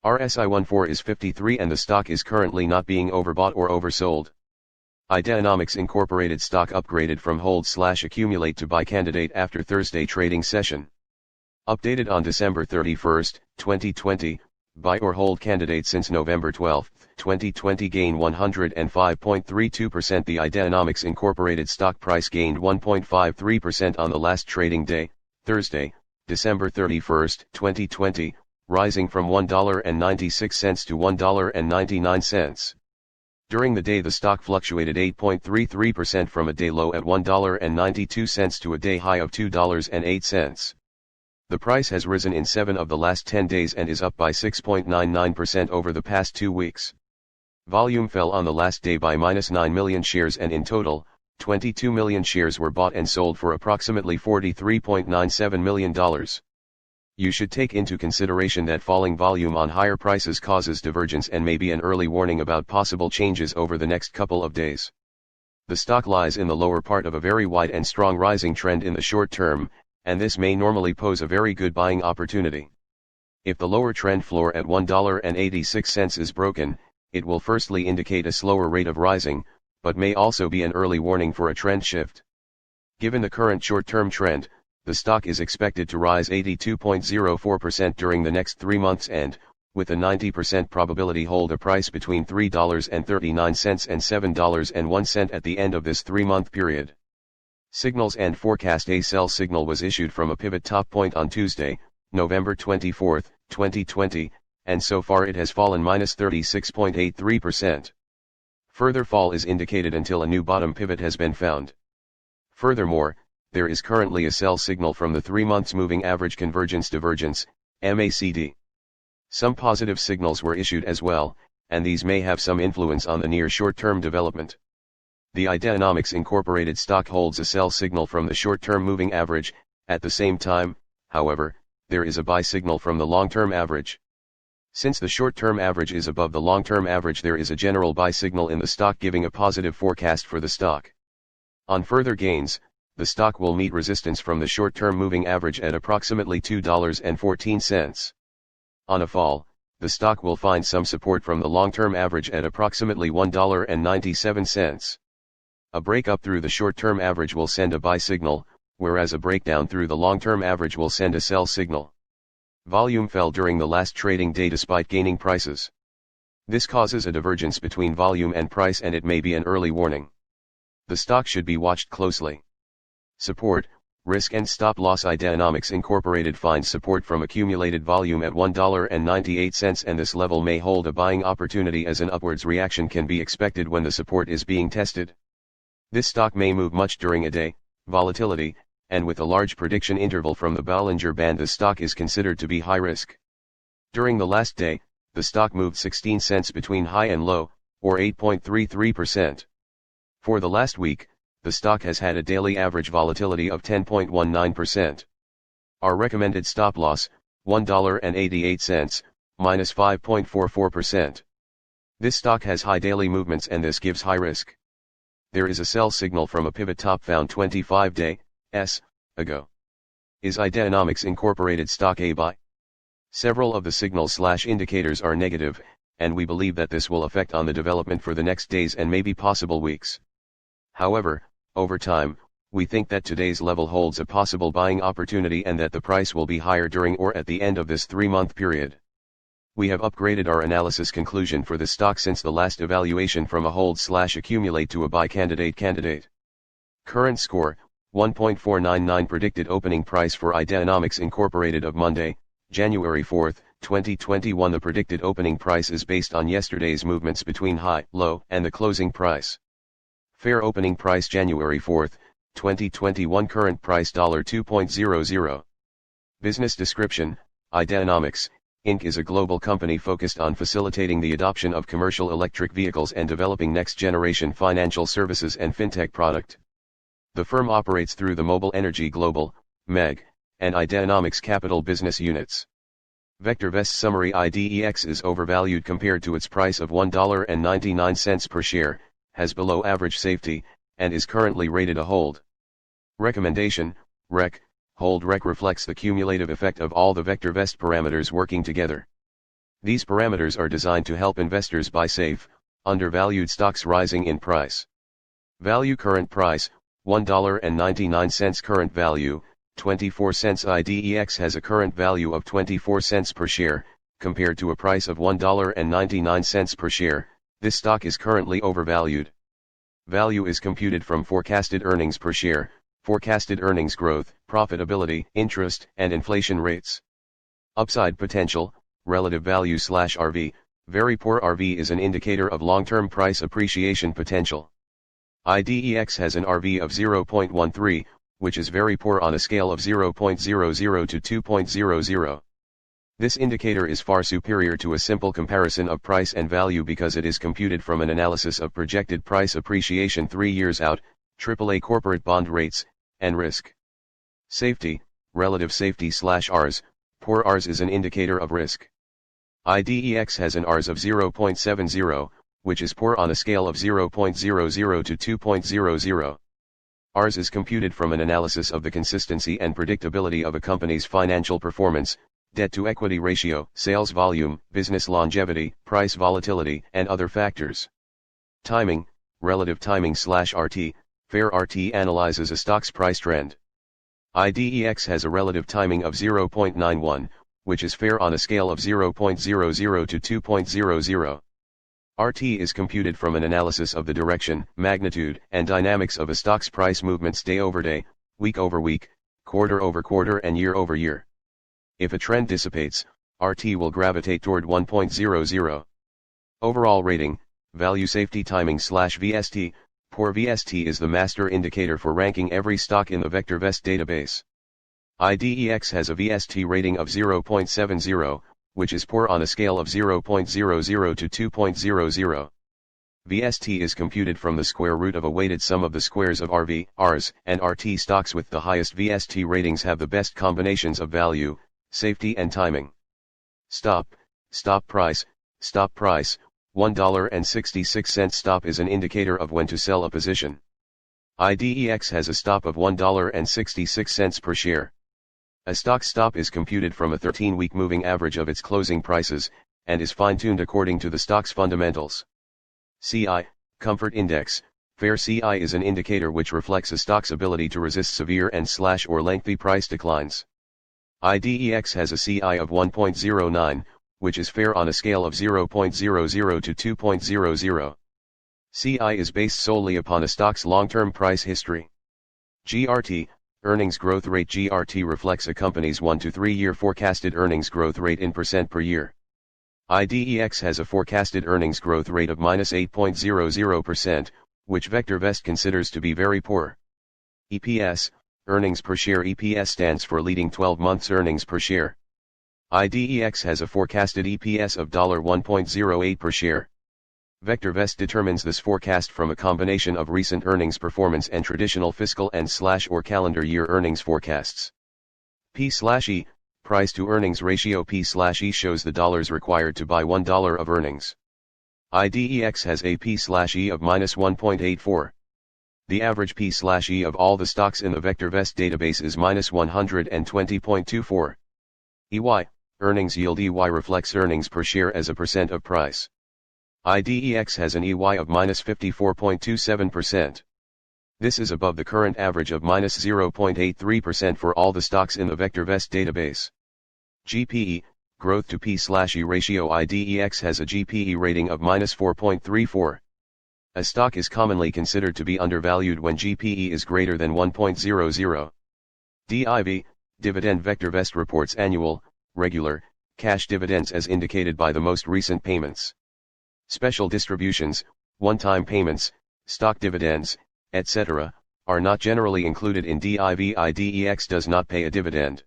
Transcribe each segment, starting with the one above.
RSI 14 is 53 and the stock is currently not being overbought or oversold. IDEANOMICS Incorporated stock upgraded from hold/accumulate to buy candidate after Thursday trading session. Updated on December 31, 2020, buy or hold candidate since November 12, 2020 gain 105.32%. The IDEANOMICS Incorporated stock price gained 1.53% on the last trading day, Thursday, December 31, 2020, rising from $1.96 to $1.99. During the day the stock fluctuated 8.33% from a day low at $1.92 to a day high of $2.08. The price has risen in 7 of the last 10 days and is up by 6.99% over the past 2 weeks. Volume fell on the last day by -9 million shares and in total, 22 million shares were bought and sold for approximately $43.97 million. You should take into consideration that falling volume on higher prices causes divergence and may be an early warning about possible changes over the next couple of days. The stock lies in the lower part of a very wide and strong rising trend in the short term, and this may normally pose a very good buying opportunity. If the lower trend floor at $1.86 is broken, it will firstly indicate a slower rate of rising, but may also be an early warning for a trend shift. Given the current short-term trend, the stock is expected to rise 82.04% during the next 3 months and, with a 90% probability hold a price between $3.39 and $7.01 at the end of this 3-month period. Signals and forecast. A sell signal was issued from a pivot top point on Tuesday, November 24, 2020, and so far it has fallen -36.83%. Further fall is indicated until a new bottom pivot has been found. Furthermore, there is currently a sell signal from the 3 months moving average convergence divergence, MACD. Some positive signals were issued as well, and these may have some influence on the near short-term development. The IDEANOMICS Incorporated stock holds a sell signal from the short-term moving average. At the same time, however, there is a buy signal from the long-term average. Since the short-term average is above the long-term average, there is a general buy signal in the stock giving a positive forecast for the stock. On further gains, the stock will meet resistance from the short-term moving average at approximately $2.14. On a fall, the stock will find some support from the long-term average at approximately $1.97. A breakup through the short-term average will send a buy signal, whereas a breakdown through the long-term average will send a sell signal. Volume fell during the last trading day despite gaining prices. This causes a divergence between volume and price and it may be an early warning. The stock should be watched closely. Support, risk and stop loss. IDEANOMICS Incorporated finds support from accumulated volume at $1.98 and this level may hold a buying opportunity as an upwards reaction can be expected when the support is being tested. This stock may move much during a day, volatility, and with a large prediction interval from the Bollinger Band the stock is considered to be high risk. During the last day, the stock moved 16 cents between high and low, or 8.33%. For the last week, the stock has had a daily average volatility of 10.19%. Our recommended stop loss, $1.88, minus 5.44%. This stock has high daily movements and this gives high risk. There is a sell signal from a pivot top found 25 days ago. Is IDEANOMICS Incorporated stock a buy? Several of the signals/indicators are negative, and we believe that this will affect on the development for the next days and maybe possible weeks. However, over time, we think that today's level holds a possible buying opportunity and that the price will be higher during or at the end of this 3-month period. We have upgraded our analysis conclusion for the stock since the last evaluation from a hold/accumulate to a buy candidate. Current score, 1.499. Predicted opening price for IDEANOMICS Incorporated of Monday, January 4, 2021. The predicted opening price is based on yesterday's movements between high, low, and the closing price. Fair opening price January 4, 2021. Current price $2.00. Business description: IDEANOMICS, Inc. is a global company focused on facilitating the adoption of commercial electric vehicles and developing next-generation financial services and fintech product. The firm operates through the Mobile Energy Global, MEG, and IDEANOMICS Capital business units. VectorVest summary: IDEX is overvalued compared to its price of $1.99 per share, has below average safety, and is currently rated a hold. Recommendation: REC. Hold. REC reflects the cumulative effect of all the VectorVest parameters working together. These parameters are designed to help investors buy safe, undervalued stocks rising in price. Value current price, $1.99 current value, 24 cents. IDEX has a current value of 24 cents per share, compared to a price of $1.99 per share. This stock is currently overvalued. Value is computed from forecasted earnings per share, forecasted earnings growth, profitability, interest, and inflation rates. Upside potential, relative value/RV, very poor RV is an indicator of long-term price appreciation potential. IDEX has an RV of 0.13, which is very poor on a scale of 0.00 to 2.00. This indicator is far superior to a simple comparison of price and value because it is computed from an analysis of projected price appreciation 3 years out, AAA corporate bond rates, and risk. Safety, relative safety/RS, poor RS is an indicator of risk. IDEX has an RS of 0.70, which is poor on a scale of 0.00 to 2.00. RS is computed from an analysis of the consistency and predictability of a company's financial performance, debt-to-equity ratio, sales volume, business longevity, price volatility, and other factors. Timing, relative timing/RT, fair RT analyzes a stock's price trend. IDEX has a relative timing of 0.91, which is fair on a scale of 0.00 to 2.00. RT is computed from an analysis of the direction, magnitude, and dynamics of a stock's price movements day over day, week over week, quarter over quarter, and year over year. If a trend dissipates, RT will gravitate toward 1.00. Overall rating, value safety timing/VST, poor VST is the master indicator for ranking every stock in the VectorVest database. IDEX has a VST rating of 0.70, which is poor on a scale of 0.00 to 2.00. VST is computed from the square root of a weighted sum of the squares of RV, RS, and RT. Stocks with the highest VST ratings have the best combinations of value, safety, and timing. Stop price, $1.66 stop is an indicator of when to sell a position. IDEX has a stop of $1.66 per share. A stock's stop is computed from a 13-week moving average of its closing prices, and is fine-tuned according to the stock's fundamentals. CI, Comfort Index, fair CI is an indicator which reflects a stock's ability to resist severe and/or lengthy price declines. IDEX has a CI of 1.09, which is fair on a scale of 0.00 to 2.00. CI is based solely upon a stock's long-term price history. GRT, earnings growth rate. GRT reflects a company's 1 to 3 year forecasted earnings growth rate in percent per year. IDEX has a forecasted earnings growth rate of -8.00%, which VectorVest considers to be very poor. EPS, earnings per share. EPS stands for leading 12 months earnings per share. IDEX has a forecasted EPS of $1.08 per share. VectorVest determines this forecast from a combination of recent earnings performance and traditional fiscal and/or calendar year earnings forecasts. P/E, price to earnings ratio. P/E shows the dollars required to buy $1 of earnings. IDEX has a P/E of -1.84. The average P/E of all the stocks in the VectorVest database is -120.24. EY, earnings yield. EY reflects earnings per share as a percent of price. IDEX has an EY of -54.27%. This is above the current average of -0.83% for all the stocks in the VectorVest database. GPE, growth to P/E ratio. IDEX has a GPE rating of -4.34. A stock is commonly considered to be undervalued when GPE is greater than 1.00. DIV, dividend. VectorVest reports annual, regular, cash dividends as indicated by the most recent payments. Special distributions, one-time payments, stock dividends, etc., are not generally included in DIV. IDEX does not pay a dividend.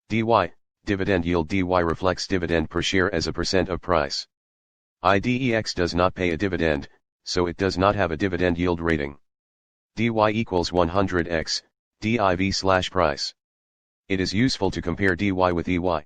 DY, dividend yield. DY reflects dividend per share as a percent of price. IDEX does not pay a dividend, so it does not have a dividend yield rating. DY equals 100x, DIV/price. It is useful to compare DY with EY.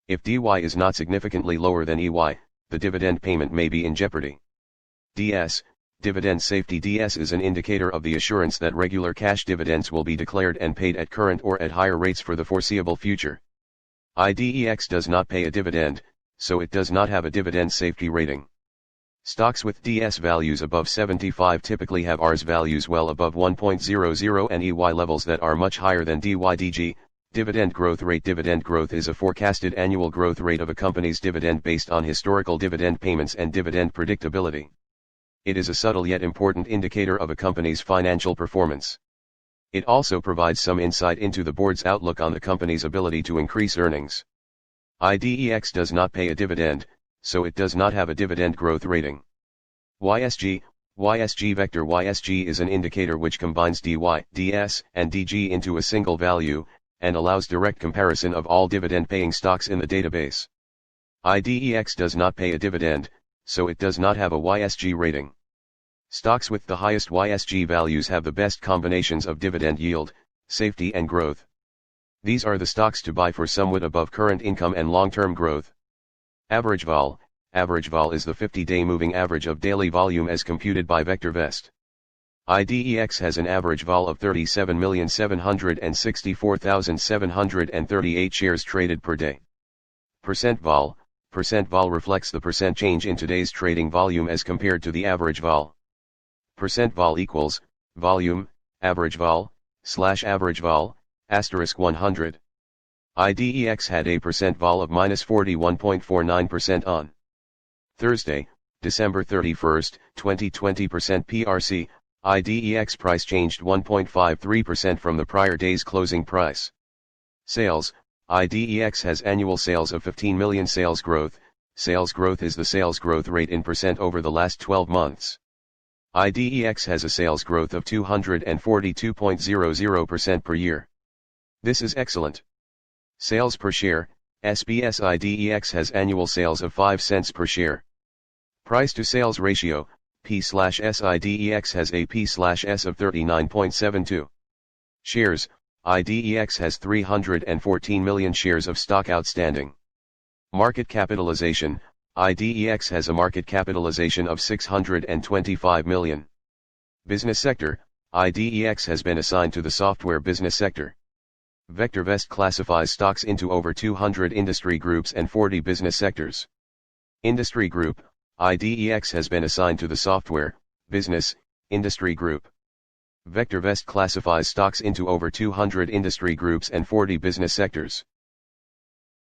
If DY is not significantly lower than EY, the dividend payment may be in jeopardy. DS, dividend safety. DS is an indicator of the assurance that regular cash dividends will be declared and paid at current or at higher rates for the foreseeable future. IDEX does not pay a dividend, so it does not have a dividend safety rating. Stocks with DS values above 75 typically have RS values well above 1.00 and EY levels that are much higher than DYDG. Dividend growth rate. Dividend growth is a forecasted annual growth rate of a company's dividend based on historical dividend payments and dividend predictability. It is a subtle yet important indicator of a company's financial performance. It also provides some insight into the board's outlook on the company's ability to increase earnings. IDEX does not pay a dividend, so it does not have a dividend growth rating. YSG vector. YSG is an indicator which combines DY, DS, and DG into a single value, and allows direct comparison of all dividend-paying stocks in the database. IDEX does not pay a dividend, so it does not have a YSG rating. Stocks with the highest YSG values have the best combinations of dividend yield, safety and growth. These are the stocks to buy for somewhat above current income and long-term growth. Average vol. Average vol is the 50-day moving average of daily volume as computed by VectorVest. IDEX has an average vol of 37,764,738 shares traded per day. Percent vol. Percent vol reflects the percent change in today's trading volume as compared to the average vol. Percent vol equals volume, average vol, /average vol, *100. IDEX had a percent vol of -41.49% on Thursday, December 31, 2020. PRC, IDEX price changed 1.53% from the prior day's closing price. Sales, IDEX has annual sales of 15 million. Sales growth. Sales growth is the sales growth rate in percent over the last 12 months. IDEX has a sales growth of 242.00% per year. This is excellent. Sales per share, SBS. IDEX has annual sales of 5 cents per share. Price to sales ratio, P/S. IDEX has a P/S of 39.72. Shares, IDEX has 314 million shares of stock outstanding. Market capitalization, IDEX has a market capitalization of 625 million. Business sector, IDEX has been assigned to the software business sector. VectorVest classifies stocks into over 200 industry groups and 40 business sectors. Industry group, IDEX has been assigned to the software, business, industry group. VectorVest classifies stocks into over 200 industry groups and 40 business sectors.